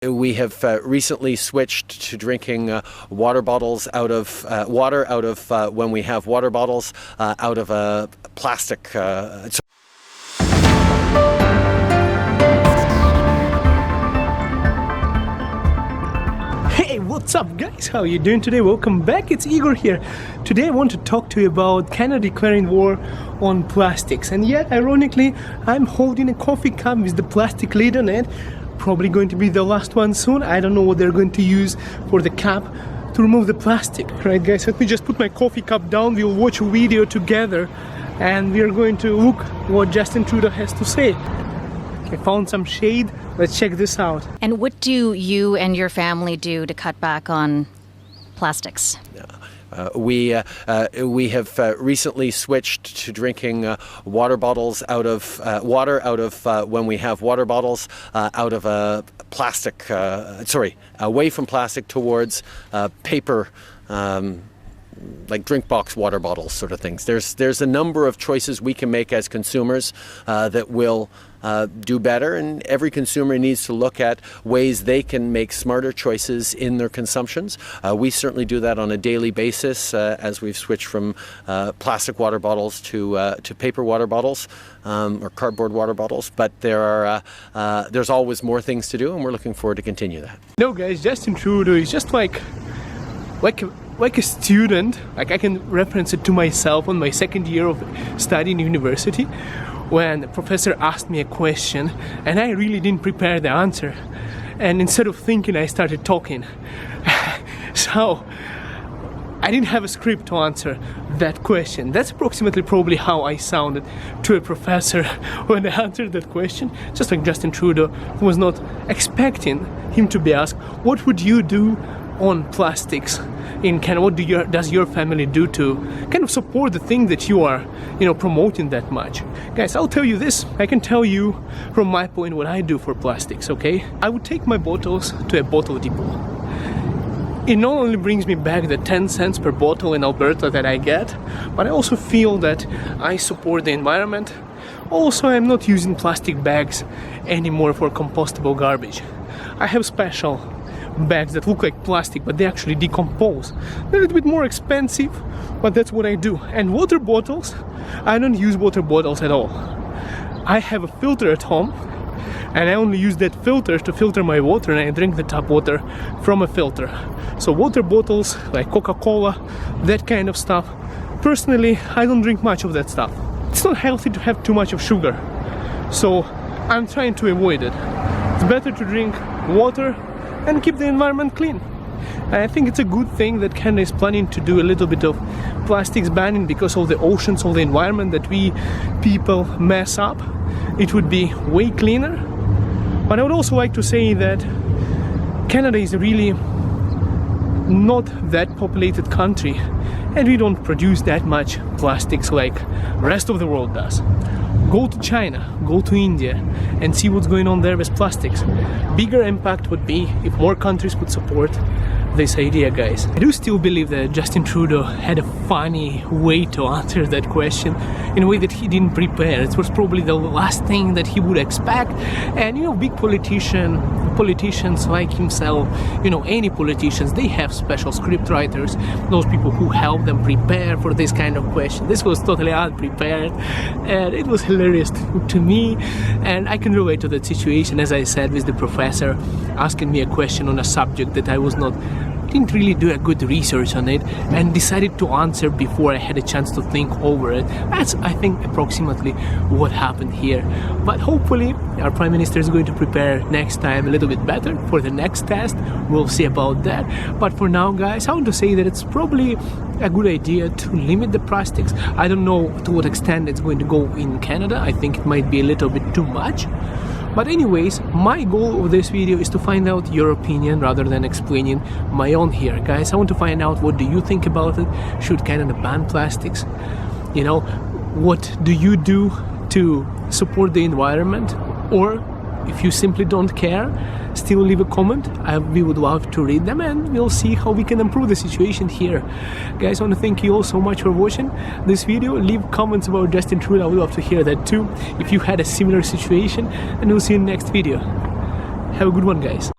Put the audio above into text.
We have recently switched to drinking water bottles out of when we have water bottles out of a plastic. Hey, what's up guys? How are you doing today? Welcome back, it's Igor here. Today I want to talk to you about Canada declaring war on plastics, and yet ironically I'm holding a coffee cup with the plastic lid on it. Probably going to be the last one soon. I don't know what they're going to use for the cap to remove the plastic. Right guys, let me just put my coffee cup down. We'll watch a video together and we are going to look what Justin Trudeau has to say. I found some shade. Let's check this out. And what do you and your family do to cut back on plastics? We have recently switched to drinking water bottles out of when we have water bottles out of a plastic. Away from plastic towards paper. Like drink box water bottles sort of things. There's a number of choices we can make as consumers that will do better, and every consumer needs to look at ways they can make smarter choices in their consumptions. We certainly do that on a daily basis as we've switched from plastic water bottles to paper water bottles or cardboard water bottles, but there's always more things to do, and we're looking forward to continue that. No guys, Justin Trudeau is just like a student. Like I can reference it to myself on my second year of studying university, when the professor asked me a question and I really didn't prepare the answer, and instead of thinking I started talking. So I didn't have a script to answer that question. That's approximately probably how I sounded to a professor when I answered that question. Just like Justin Trudeau, who was not expecting him to be asked, what would you do on plastics in Canada? What does your family do to kind of support the thing that you are, promoting that much? Guys, I'll tell you this. I can tell you from my point what I do for plastics, okay? I would take my bottles to a bottle depot. It not only brings me back the 10 cents per bottle in Alberta that I get, but I also feel that I support the environment. Also, I'm not using plastic bags anymore for compostable garbage. I have special bags that look like plastic, but they actually decompose. They're a little bit more expensive, but that's what I do. And water bottles, I don't use water bottles at all. I have a filter at home, and I only use that filter to filter my water, and I drink the tap water from a filter. So water bottles like Coca-Cola, that kind of stuff, personally I don't drink much of that stuff. It's not healthy to have too much of sugar, so I'm trying to avoid it. It's better to drink water and keep the environment clean. And I think it's a good thing that Canada is planning to do a little bit of plastics banning, because of the oceans, of the environment that we people mess up. It would be way cleaner. But I would also like to say that Canada is really not that populated country, and we don't produce that much plastics like the rest of the world does. Go to China, go to India, and see what's going on there with plastics. Bigger impact would be if more countries would support this idea, guys. I do still believe that Justin Trudeau had a funny way to answer that question, in a way that he didn't prepare. It was probably the last thing that he would expect. And big politicians like himself, any politicians, they have special script writers, those people who help them prepare for this kind of question. This was totally unprepared, and it was hilarious to me, and I can relate to that situation, as I said, with the professor asking me a question on a subject that I didn't really do a good research on it, and decided to answer before I had a chance to think over it. That's, I think, approximately what happened here. But hopefully our Prime Minister is going to prepare next time a little bit better for the next test. We'll see about that. But for now, guys, I want to say that it's probably a good idea to limit the plastics. I don't know to what extent it's going to go in Canada. I think it might be a little bit too much. But anyways, my goal of this video is to find out your opinion rather than explaining my own here. Guys, I want to find out, what do you think about it? Should Canada ban plastics? What do you do to support the environment? Or if you simply don't care, still leave a comment. We would love to read them, and we'll see how we can improve the situation here. Guys, I want to thank you all so much for watching this video. Leave comments about Justin Trudeau. I would love to hear that too, if you had a similar situation, and we'll see you in the next video. Have a good one, guys.